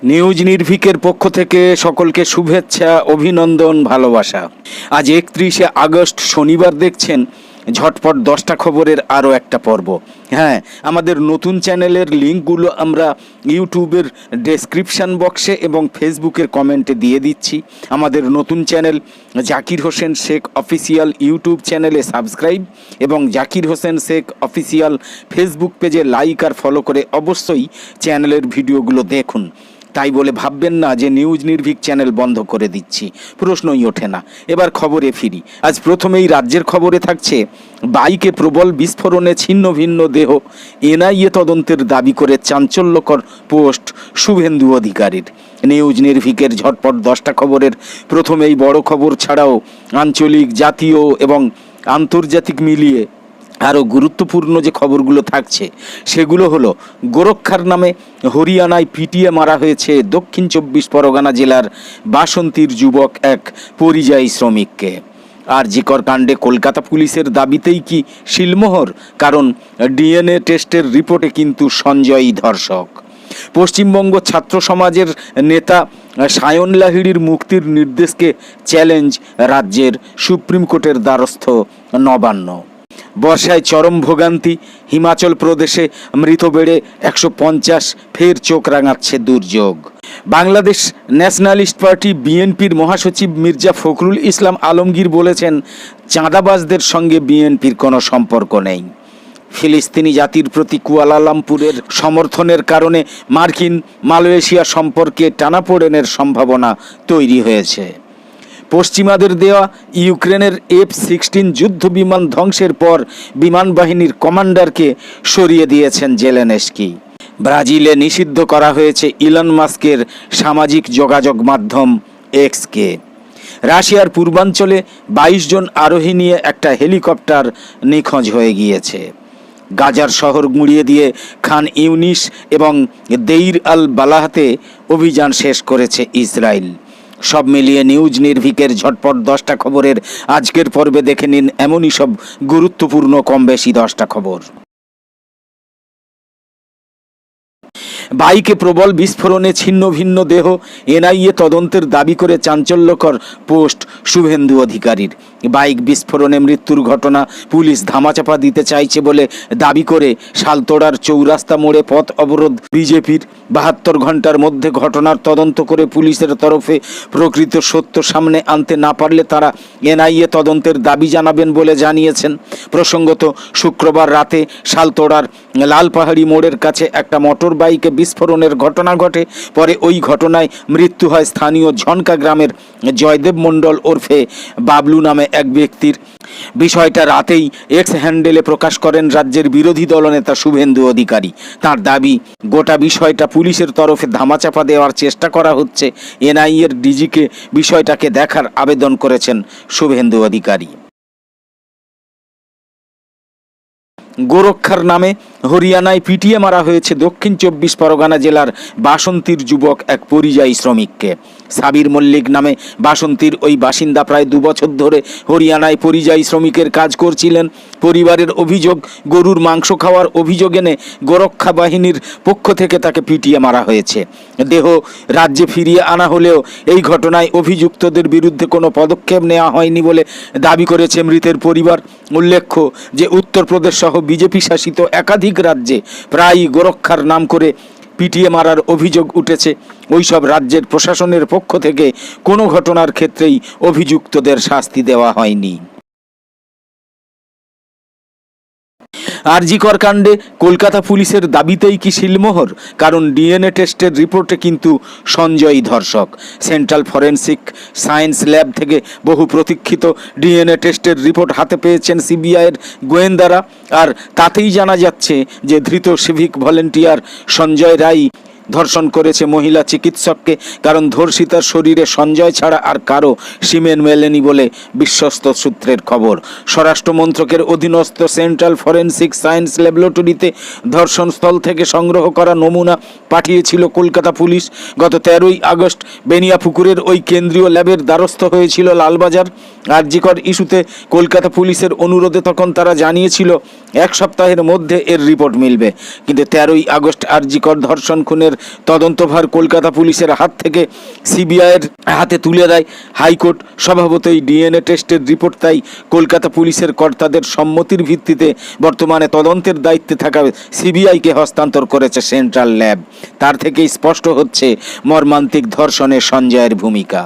News নির্ভীকের পক্ষ থেকে সকলকে শুভেচ্ছা, অভিনন্দন, ভালোবাসা। আজ 31শে আগস্ট শনিবার, দেখছেন ঝটপট 10টা খবরের আরও একটা পর্ব। হ্যাঁ, আমাদের নতুন চ্যানেলের লিঙ্কগুলো আমরা ইউটিউবের ডেসক্রিপশান বক্সে এবং ফেসবুকের কমেন্টে দিয়ে দিচ্ছি। আমাদের নতুন channel Zakir Hossain Sheikh official YouTube চ্যানেলে সাবস্ক্রাইব এবং জাকির হোসেন শেখ অফিসিয়াল ফেসবুক পেজে লাইক আর ফলো করে অবশ্যই চ্যানেলের ভিডিওগুলো দেখুন। তাই বলে ভাববেন না যে নিউজ নির্ভীক চ্যানেল বন্ধ করে দিচ্ছি, প্রশ্নই ওঠে না। এবার খবরে ফিরি। আজ প্রথমেই রাজ্যের খবরে থাকছে, বাইকে প্রবল বিস্ফোরণে ছিন্ন ভিন্ন দেহ, এনআইএ তদন্তের দাবি করে চাঞ্চল্যকর পোস্ট শুভেন্দু অধিকারীর। নিউজ নির্ভীকের ঝটপট 10টা খবরের প্রথমেই বড় খবর ছাড়াও আঞ্চলিক, জাতীয় এবং আন্তর্জাতিক মিলিয়ে আরও গুরুত্বপূর্ণ যে খবরগুলো থাকছে সেগুলো হলো, গোরক্ষার নামে হরিয়ানায় পিটিয়ে মারা হয়েছে দক্ষিণ 24 পরগনা জেলার বাসন্তীর যুবক এক পরিযায়ী শ্রমিককে। আরজিকর কাণ্ডে কলকাতা পুলিশের দাবিতেই কি শিলমোহর? কারণ ডিএনএ টেস্টের রিপোর্টে কিন্তু সঞ্জয়ই ধর্ষক। পশ্চিমবঙ্গ ছাত্র সমাজের নেতা সায়ন লাহিড়ির মুক্তির নির্দেশকে চ্যালেঞ্জ রাজ্যের সুপ্রিম কোর্টের দ্বারস্থ নবান্ন। বর্ষায় চরম ভোগান্তি, হিমাচল প্রদেশে মৃত বেড়ে 150, ফের চোখ রাঙাচ্ছে দুর্যোগ। বাংলাদেশ ন্যাশনালিস্ট পার্টি বিএনপির মহাসচিব মির্জা ফখরুল ইসলাম আলমগীর বলেছেন, চাঁদাবাজদের সঙ্গে বিএনপির কোনো সম্পর্ক নেই। ফিলিস্তিনি জাতির প্রতি কুয়ালালামপুরের সমর্থনের কারণে মার্কিন মালয়েশিয়া সম্পর্কে টানাপোড়েনের সম্ভাবনা তৈরি হয়েছে। পশ্চিমাদের দেওয়া ইউক্রেনের F-16 যুদ্ধ বিমান ধ্বংসের পর বিমান বাহিনীর কমান্ডারকে সরিয়ে দিয়েছেন জেলেনস্কি। ব্রাজিলে নিষিদ্ধ করা হয়েছে ইলন মাস্কের সামাজিক যোগাযোগ মাধ্যম এক্সকে। রাশিয়ার পূর্বাঞ্চলে 22 জন আরোহী নিয়ে একটা হেলিকপ্টার নিখোঁজ হয়ে গিয়েছে। গাজার শহর গুঁড়িয়ে দিয়ে খান ইউনিস এবং দেইর আল বালাহাতে অভিযান শেষ করেছে ইসরায়েল। সব মিলিয়ে নিউজ নির্ভীকের ঝটপট 10টা খবরের আজকের পর্বে দেখে নিন এমনই সব গুরুত্বপূর্ণ কম বেশি 10টা খবর। বাইকে প্রবল বিস্ফোরণে ছিন্ন ভিন্ন দেহ, এনআইএ তদন্তের দাবি করে চাঞ্চল্যকর পোস্ট শুভেন্দু অধিকারীর। বাইক বিস্ফোরণে মৃত্যুর ঘটনা পুলিশ ধামাচাপা দিতে চাইছে বলে দাবি করে শালতোড়ার চৌরাস্তা মোড়ে পথ অবরোধ বিজেপির। 72 ঘন্টার মধ্যে ঘটনার তদন্ত করে পুলিশের তরফে প্রকৃত সত্য সামনে আনতে না পারলে তারা এনআইএ তদন্তের দাবি জানাবেন বলে জানিয়েছেন। প্রসঙ্গত, শুক্রবার রাতে শালতোড়ার লালপাহাড়ি মোড়ের কাছে একটা মোটর বাইকে বিস্ফোরণের ঘটনা ঘটে। পরে ওই ঘটনায় মৃত্যু হয় স্থানীয় ঝনকা গ্রামের জয়দেব মণ্ডল ওরফে বাবলু নামে এক ব্যক্তির। বিষয়টা রাতেই এক্স হ্যান্ডেলে প্রকাশ করেন রাজ্যের বিরোধী দলনেতা শুভেন্দু অধিকারী। তার দাবি, গোটা বিষয়টা পুলিশের তরফে ধামাচাপা দেওয়ার চেষ্টা করা হচ্ছে। এনআইএর ডিজিকে বিষয়টাকে দেখার আবেদন করেছেন শুভেন্দু অধিকারী। গোরক্ষার নামে হরিয়ানায় পিটিয়ে মারা হয়েছে দক্ষিণ 24 পরগনা জেলার বাসন্তীর যুবক এক পরিযায়ী শ্রমিককে। সাবির মল্লিক নামে বাসন্তীর ওই বাসিন্দা প্রায় 2 বছর ধরে হরিয়ানায় পরিযায়ী শ্রমিকের কাজ করছিলেন। পরিবারের অভিযোগ, গরুর মাংস খাওয়ার অভিযোগ এনে গোরক্ষা বাহিনীর পক্ষ থেকে তাকে পিটিয়ে মারা হয়েছে। দেহ রাজ্যে ফিরিয়ে আনা হলেও এই ঘটনায় অভিযুক্তদের বিরুদ্ধে কোনো পদক্ষেপ নেওয়া হয়নি বলে দাবি করেছে মৃতের পরিবার। উল্লেখ্য যে উত্তরপ্রদেশ সহ বিজেপি শাসিত একাধিক রাজ্যে প্রায়ই গোরক্ষার নাম করে পিটিয়ে মারার অভিযোগ উঠেছে। ওইসব রাজ্যের প্রশাসনের পক্ষ থেকে কোনো ঘটনার ক্ষেত্রেই অভিযুক্তদের শাস্তি দেওয়া হয়নি। আরজিকর কাণ্ডে কলকাতা পুলিশের দাবিতেই কি শিলমোহর? কারণ ডিএনএ টেস্টের রিপোর্টে কিন্তু সঞ্জয়ই ধর্ষক। সেন্ট্রাল ফরেন্সিক সায়েন্স ল্যাব থেকে বহু প্রতীক্ষিত ডিএনএ টেস্টের রিপোর্ট হাতে পেয়েছেন সিবিআইয়ের গোয়েন্দারা। আর তাতেই জানা যাচ্ছে যে ধৃত সিভিক ভলেন্টিয়ার সঞ্জয় রায় ধর্ষণ করেছে মহিলা চিকিৎসককে। কারণ ধর্ষিতার শরীরে সঞ্জয় ছাড়া আর কারো সিমেন্ট মেলেনি বলে বিশ্বস্ত সূত্রের খবর। স্বরাষ্ট্র মন্ত্রকের অধীনস্থ সেন্ট্রাল ফরেন্সিক সায়েন্স ল্যাবরেটরিতে ধর্ষণস্থল থেকে সংগ্রহ করা নমুনা পাঠিয়েছিল কলকাতা পুলিশ। গত 13ই আগস্ট বেনিয়াপুকুরের ওই কেন্দ্রীয় ল্যাবের দ্বারস্থ হয়েছিল লালবাজার। আরজিকর ইস্যুতে কলকাতা পুলিশের অনুরোধে তখন তারা জানিয়েছিল 1 সপ্তাহের মধ্যে এর রিপোর্ট মিলবে। কিন্তু 13ই আগস্ট আরজিকর ধর্ষণ খুনের তদন্তভার কলকাতা পুলিশের হাত থেকে সিবিআইয়ের হাতে তুলে দেয় হাইকোর্ট। স্বভাবতই ডিএনএ টেস্টের রিপোর্ট তাই কলকাতা পুলিশের কর্তাদের সম্মতির ভিত্তিতে বর্তমানে তদন্তের দায়িত্বে থাকা সিবিআইকে হস্তান্তর করেছে সেন্ট্রাল ল্যাব। তার থেকেই স্পষ্ট হচ্ছে মর্মান্তিক ধর্ষণে সঞ্জয়ের ভূমিকা।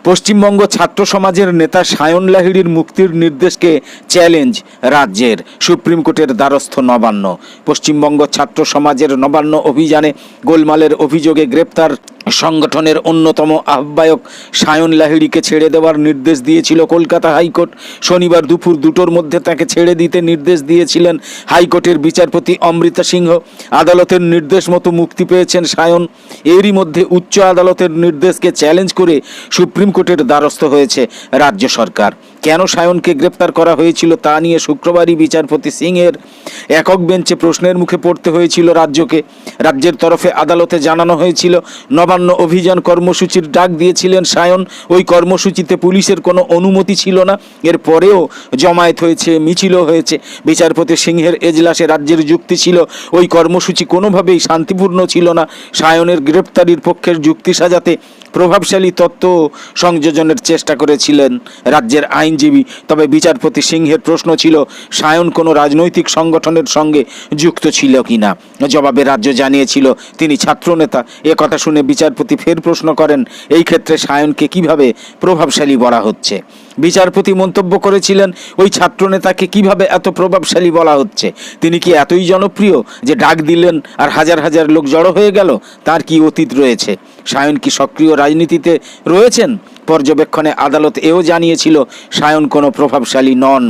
পশ্চিমবঙ্গ ছাত্র সমাজের নেতা সায়ন লাহিড়ীর মুক্তির নির্দেশকে চ্যালেঞ্জ রাজ্যের। সুপ্রিম কোর্টের দ্বারস্থ নবান্ন। পশ্চিমবঙ্গ ছাত্র সমাজের নবান্ন অভিযানে গোলমালের অভিযোগে গ্রেপ্তার সংগঠনের অন্যতম আহ্বায়ক সায়ন লাহিড়ীকে ছেড়ে দেওয়ার নির্দেশ দিয়েছিল কলকাতা হাইকোর্ট। শনিবার দুপুর 2টোর মধ্যে তাকে ছেড়ে দিতে নির্দেশ দিয়েছিলেন হাইকোর্টের বিচারপতি অমৃতা সিংহ। আদালতের নির্দেশ মতো মুক্তি পেয়েছেন সায়ন। এরই মধ্যে উচ্চ আদালতের নির্দেশকে চ্যালেঞ্জ করে সুপ্রিম কোর্টের দ্বারস্থ হয়েছে রাজ্য সরকার। কেন সায়নকে গ্রেপ্তার করা হয়েছিল তা নিয়ে শুক্রবারই বিচারপতি সিংহের একক বেঞ্চে প্রশ্নের মুখে পড়তে হয়েছিল রাজ্যকে। রাজ্যের তরফে আদালতে জানানো হয়েছিল নবান্ন অভিযান কর্মসূচির ডাক দিয়েছিলেন সায়ন। ওই কর্মসূচিতে পুলিশের কোনো অনুমতি ছিল না। এর পরেও জমায়েত হয়েছে, মিছিলও হয়েছে। বিচারপতি সিংহের এজলাসে রাজ্যের যুক্তি ছিল ওই কর্মসূচি কোনোভাবেই শান্তিপূর্ণ ছিল না। সায়নের গ্রেপ্তারির পক্ষের যুক্তি সাজাতে প্রভাবশালী তত্ত্ব সংযোজনের চেষ্টা করেছিলেন রাজ্যের আইনজীবী। তবে বিচারপতি সিংহের প্রশ্ন ছিল সায়ন কোনো রাজনৈতিক সংগঠনের সঙ্গে যুক্ত ছিল কিনা। জবাবে রাজ্য জানিয়েছিল তিনি ছাত্রনেতা। কথা শুনে বিচারপতি ফের প্রশ্ন করেন এই ক্ষেত্রে সায়নকে কিভাবে প্রভাবশালী বলা হচ্ছে। বিচারপতি মন্তব্য করেছিলেন ওই ছাত্রনেতাকে কিভাবে এত প্রভাবশালী বলা হচ্ছে? তিনি কি এতই জনপ্রিয় যে ডাক দিলেন আর হাজার হাজার লোক জড়ো হয়ে গেল? তার কি অতীত রয়েছে? সায়ন কি সক্রিয় রাজনীতিতে রয়েছেন? পর্যবেক্ষণে আদালত এও জানিয়েছিল সায়ন কোনো প্রভাবশালী নন।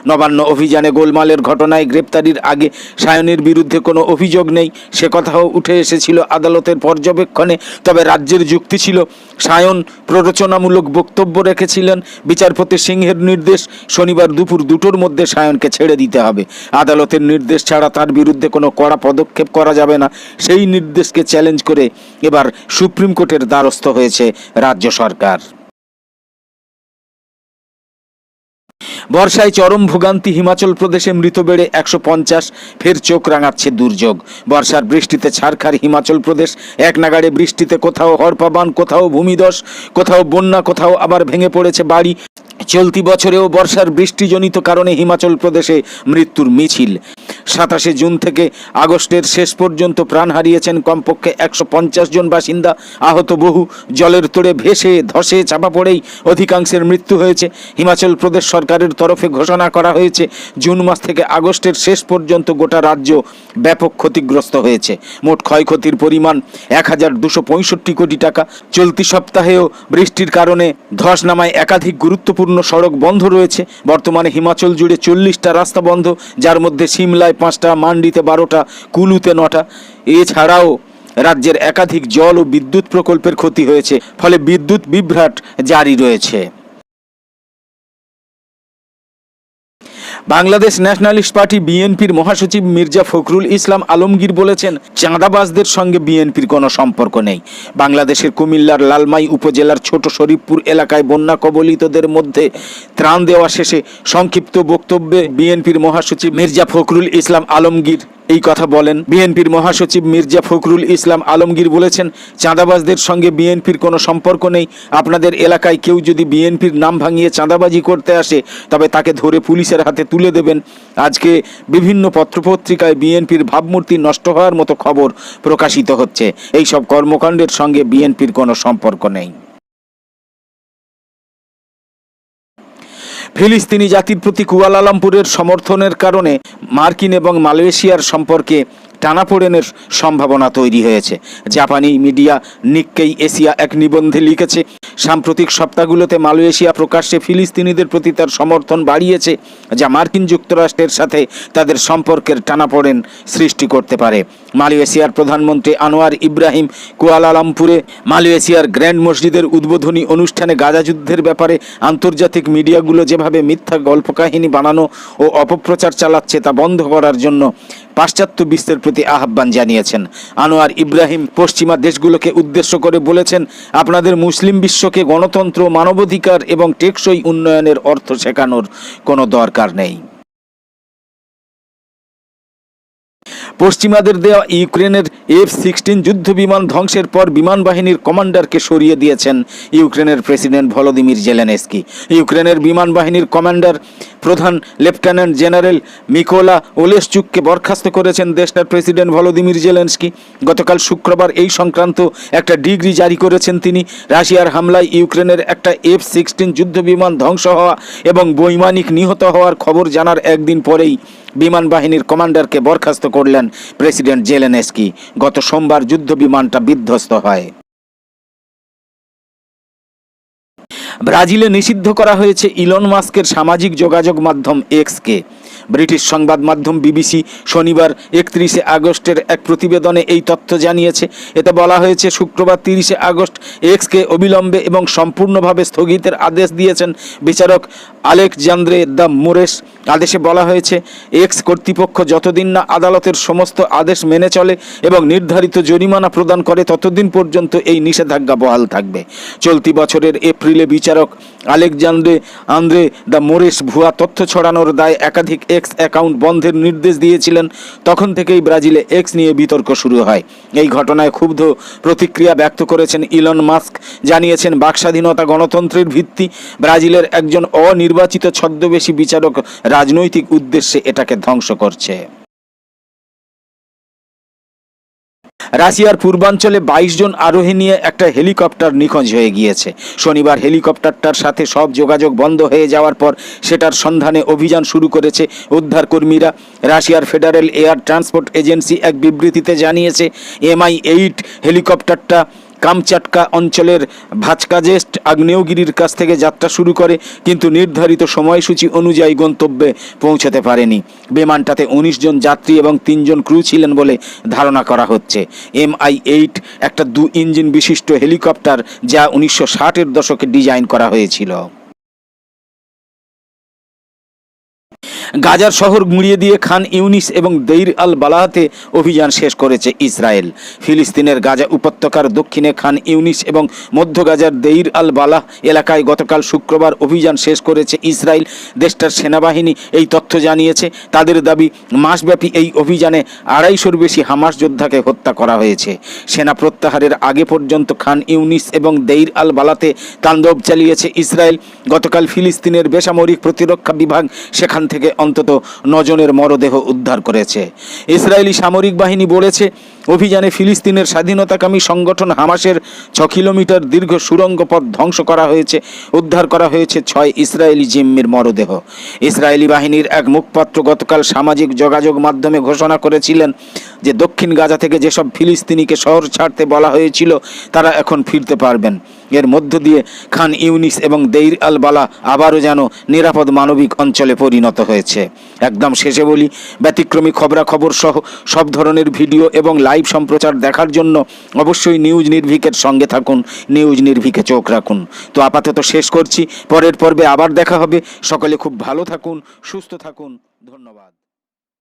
নবান্ন অভিযানে গোলমালের ঘটনায় গ্রেপ্তারির আগে সায়নের বিরুদ্ধে কোনো অভিযোগ নেই, সে কথাও উঠে এসেছিল আদালতের পর্যবেক্ষণে। তবে রাজ্যের যুক্তি ছিল সায়ন প্ররোচনামূলক বক্তব্য রেখেছিলেন। বিচারপতি সিংহের নির্দেশ শনিবার দুপুর 2টোর মধ্যে সায়নকে ছেড়ে দিতে হবে। আদালতের নির্দেশ ছাড়া তার বিরুদ্ধে কোনো কড়া পদক্ষেপ করা যাবে না। সেই নির্দেশকে চ্যালেঞ্জ করে এবার সুপ্রিম কোর্টের দ্বারস্থ হয়েছে রাজ্য সরকার। বর্ষায় চরম ভোগান্তি হিমাচল প্রদেশে, মৃত বেড়ে 150। ফের চোখ রাঙাচ্ছে দুর্যোগ। বর্ষার বৃষ্টিতে ছারখার হিমাচল প্রদেশ। এক নাগাড়ে বৃষ্টিতে কোথাও হড়পাবান, কোথাও ভূমিধস, কোথাও বন্যা, কোথাও আবার ভেঙে পড়েছে বাড়ি। চলতি বছরেও বর্ষার বৃষ্টিজনিত কারণে হিমাচল প্রদেশে মৃত্যুর মিছিল। 27 জুন থেকে আগস্টের শেষ পর্যন্ত প্রাণ হারিয়েছেন কমপক্ষে 150 জন বাসিন্দা। আহত বহু। জলের তোড়ে ভেসে ধসে চাপা পড়েই অধিকাংশের মৃত্যু হয়েছে। হিমাচল প্রদেশ সরকারের তরফে ঘোষণা করা হয়েছে জুন মাস থেকে আগস্টের শেষ পর্যন্ত গোটা রাজ্য ব্যাপক ক্ষতিগ্রস্ত হয়েছে। মোট ক্ষয়ক্ষতির পরিমাণ 1265 কোটি টাকা। চলতি সপ্তাহেও বৃষ্টির কারণে ধস নামায় একাধিক গুরুত্বপূর্ণ সড়ক বন্ধ রয়েছে। বর্তমানে হিমাচল জুড়ে 40টা রাস্তা বন্ধ, যার মধ্যে সিমলায় 5টা, মান্ডিতে 12টা, কুলুতে 9টা। এছাড়াও রাজ্যের একাধিক জল ও বিদ্যুৎ প্রকল্পের ক্ষতি হয়েছে, ফলে বিদ্যুৎ বিভ্রাট জারি রয়েছে। বাংলাদেশ ন্যাশনালিস্ট পার্টি বিএনপির মহাসচিব মির্জা ফখরুল ইসলাম আলমগীর বলেছেন চাঁদাবাজদের সঙ্গে বিএনপির কোনো সম্পর্ক নেই। বাংলাদেশের কুমিল্লার লালমাই উপজেলার ছোট শরীফপুর এলাকায় বন্যা কবলিতদের মধ্যে ত্রাণ দেওয়া শেষে সংক্ষিপ্ত বক্তব্যে বিএনপির মহাসচিব মির্জা ফখরুল ইসলাম আলমগীর এই কথা বলেন। বিএনপির মহাসচিব মির্জা ফখরুল ইসলাম আলমগীর বলেছেন চাঁদাবাজদের সঙ্গে বিএনপির কোনো সম্পর্ক নেই। আপনাদের এলাকায় কেউ যদি বিএনপির নাম ভাঙিয়ে চাঁদাবাজি করতে আসে তবে তাকে ধরে পুলিশের হাতে তুলে দেবেন। আজকে বিভিন্ন পত্রপত্রিকায় বিএনপির ভাবমূর্তি নষ্ট হওয়ার মতো খবর প্রকাশিত হচ্ছে। এই সব কর্মকাণ্ডের সঙ্গে বিএনপির কোনো সম্পর্ক নেই। ফিলিস্তিনি জাতির প্রতি কুয়ালালামপুরের সমর্থনের কারণে মার্কিন এবং মালয়েশিয়ার সম্পর্কে টানাপোড়েনের সম্ভাবনা তৈরি হয়েছে। জাপানি মিডিয়া নিক্কেই এশিয়া এক নিবন্ধে লিখেছে সাম্প্রতিক সপ্তাহগুলোতে মালয়েশিয়া প্রকাশ্যে ফিলিস্তিনিদের প্রতি তার সমর্থন বাড়িয়েছে, যা মার্কিন যুক্তরাষ্ট্রের সাথে তাদের সম্পর্কের টানাপোড়েন সৃষ্টি করতে পারে। মালয়েশিয়ার প্রধানমন্ত্রী আনোয়ার ইব্রাহিম কুয়ালালামপুরে মালয়েশিয়ার গ্র্যান্ড মসজিদের উদ্বোধনী অনুষ্ঠানে গাজা যুদ্ধের ব্যাপারে আন্তর্জাতিক মিডিয়াগুলো যেভাবে মিথ্যা গল্পকাহিনী বানানো ও অপপ্রচার চালাচ্ছে তা বন্ধ করার জন্য পাশ্চাত্য বিশ্বের প্রতি আহ্বান জানিয়েছেন। আনোয়ার ইব্রাহিম পশ্চিমা দেশগুলোকে উদ্দেশ্য করে বলেছেন, আপনাদের মুসলিম বিশ্বকে গণতন্ত্র, মানবাধিকার এবং টেকসই উন্নয়নের অর্থ শেখানোর কোনো দরকার নেই। পশ্চিমাদের দেওয়া ইউক্রেনের F-16 যুদ্ধ বিমান ধ্বংসের পর বিমান বাহিনীর কমান্ডারকে সরিয়ে দিয়েছেন ইউক্রেনের প্রেসিডেন্ট ভলোদিমির জেলেনস্কি। ইউক্রেনের বিমান বাহিনীর কমান্ডার প্রধান লেফটেন্যান্ট জেনারেল মিকোলা ওলেশচুককে বরখাস্ত করেছেন দেশটার প্রেসিডেন্ট ভলোদিমির জেলেনস্কি। গতকাল শুক্রবার এই সংক্রান্ত একটা ডিগ্রি জারি করেছেন তিনি। রাশিয়ার হামলায় ইউক্রেনের একটা F-16 যুদ্ধ বিমান ধ্বংস হওয়া এবং বৈমানিক নিহত হওয়ার খবর জানার একদিন পরেই বিমান বাহিনীর কমান্ডারকে বরখাস্ত করলেন প্রেসিডেন্ট জেলেনস্কি। গত সোমবার যুদ্ধ বিমানটা বিধ্বস্ত হয়। ব্রাজিলে নিষিদ্ধ করা হয়েছে ইলন মাস্কের সামাজিক যোগাযোগ মাধ্যম এক্সকে। ব্রিটিশ সংবাদ মাধ্যম বিবিসি শনিবার 31 আগস্টের এক প্রতিবেদনে এই তথ্য জানিয়েছে। এতে বলা হয়েছে, শুক্রবার 30 আগস্ট এক্সকে অবিলম্বে এবং সম্পূর্ণভাবে স্থগিতের আদেশ দিয়েছেন বিচারক আলেকজান্দ্রে দ্য মোরেস। আদেশে বলা হয়েছে, এক্স কর্তৃপক্ষ যতদিন না আদালতের সমস্ত আদেশ মেনে চলে এবং নির্ধারিত জরিমানা প্রদান করে ততদিন পর্যন্ত এই নিষেধাজ্ঞা বহাল থাকবে। চলতি বছরের এপ্রিলে বিচারক আলেকজান্দ্রে দ্য মোরেস ভুয়া তথ্য ছড়ানোর দায়ে একাধিক এক্স অ্যাকাউন্ট বন্ধের নির্দেশ দিয়েছিলেন। তখন থেকেই ব্রাজিলে এক্স নিয়ে বিতর্ক শুরু হয়। এই ঘটনায় ক্ষুব্ধ প্রতিক্রিয়া ব্যক্ত করেছেন ইলন মাস্ক। জানিয়েছেন, বাকস্বাধীনতা গণতন্ত্রের ভিত্তি। ব্রাজিলের একজন অনির্বাচিত ছদ্মবেশী বিচারক রাজনৈতিক উদ্দেশ্যে এটাকে ধ্বংস করছে। রাশিয়ার পূর্বাঞ্চলে 22 জন আরোহী নিয়ে একটা হেলিকপ্টার নিখোঁজ হয়ে গিয়েছে। শনিবার হেলিকপ্টারটার সাথে সব যোগাযোগ বন্ধ হয়ে যাওয়ার পর সেটার সন্ধানে অভিযান শুরু করেছে উদ্ধারকর্মীরা। রাশিয়ার ফেডারেল এয়ার ট্রান্সপোর্ট এজেন্সি এক বিবৃতিতে জানিয়েছে, MI-8 হেলিকপ্টারটা কামচাটকা অঞ্চলের ভাচকাজেস্ট আগ্নেয়গিরির কাছ থেকে যাত্রা শুরু করে, কিন্তু নির্ধারিত সময়সূচি অনুযায়ী গন্তব্যে পৌঁছতে পারেনি। বিমানটাতে 19 জন যাত্রী এবং 3 জন ক্রু ছিলেন বলে ধারণা করা হচ্ছে। MI-8 একটা 2 ইঞ্জিন বিশিষ্ট হেলিকপ্টার, যা 1960-এর দশকে ডিজাইন করা হয়েছিল। গাজার শহর গুঁড়িয়ে দিয়ে খান ইউনিস এবং দেইর আল বালাহাতে অভিযান শেষ করেছে ইসরায়েল। ফিলিস্তিনের গাজা উপত্যকার দক্ষিণে খান ইউনিস এবং মধ্য গাজার দেইর আল বালাহ এলাকায় গতকাল শুক্রবার অভিযান শেষ করেছে ইসরায়েল। দেশটার সেনাবাহিনী এই তথ্য জানিয়েছে। তাদের দাবি, মাসব্যাপী এই অভিযানে 250-র বেশি হামাস যোদ্ধাকে হত্যা করা হয়েছে। সেনা প্রত্যাহারের আগে পর্যন্ত খান ইউনিস এবং দেইর আল বালাতে তাণ্ডব চালিয়েছে ইসরায়েল। গতকাল ফিলিস্তিনের বেসামরিক প্রতিরক্ষা বিভাগ সেখান থেকে অন্তত 9 জনের মরদেহ উদ্ধার করেছে। ইসরায়েলি সামরিক বাহিনী বলেছে, অভিযানে ফিলিস্তিনের স্বাধীনতাকামী সংগঠন হামাসের 6 কিলোমিটার দীর্ঘ সুড়ঙ্গ পথ ধ্বংস করা হয়েছে। উদ্ধার করা হয়েছে 6 ইসরায়েলি জিম্মির মরদেহ। ইসরায়েলি বাহিনীর এক মুখপাত্র গতকাল সামাজিক যোগাযোগ মাধ্যমে ঘোষণা করেছিলেন যে দক্ষিণ গাজা থেকে যেসব ফিলিস্তিনিকে শহর ছাড়তে বলা হয়েছিল তারা এখন ফিরতে পারবেন। এর মধ্য দিয়ে খান ইউনিস এবং দেইর আল বালা আবারও যেন নিরাপদ মানবিক অঞ্চলে পরিণত হয়েছে। একদম শেষে বলি, ব্যতিক্রমী খবরাখবর সহ সব ধরনের ভিডিও এবং লাইভ সম্প্রচার দেখার জন্য অবশ্যই নিউজ নির্ভীকের সঙ্গে থাকুন, নিউজ নির্ভীকে চোখ রাখুন। তো আপাতত শেষ করছি, পরের পর্বে আবার দেখা হবে। সকলে খুব ভালো থাকুন, সুস্থ থাকুন। ধন্যবাদ।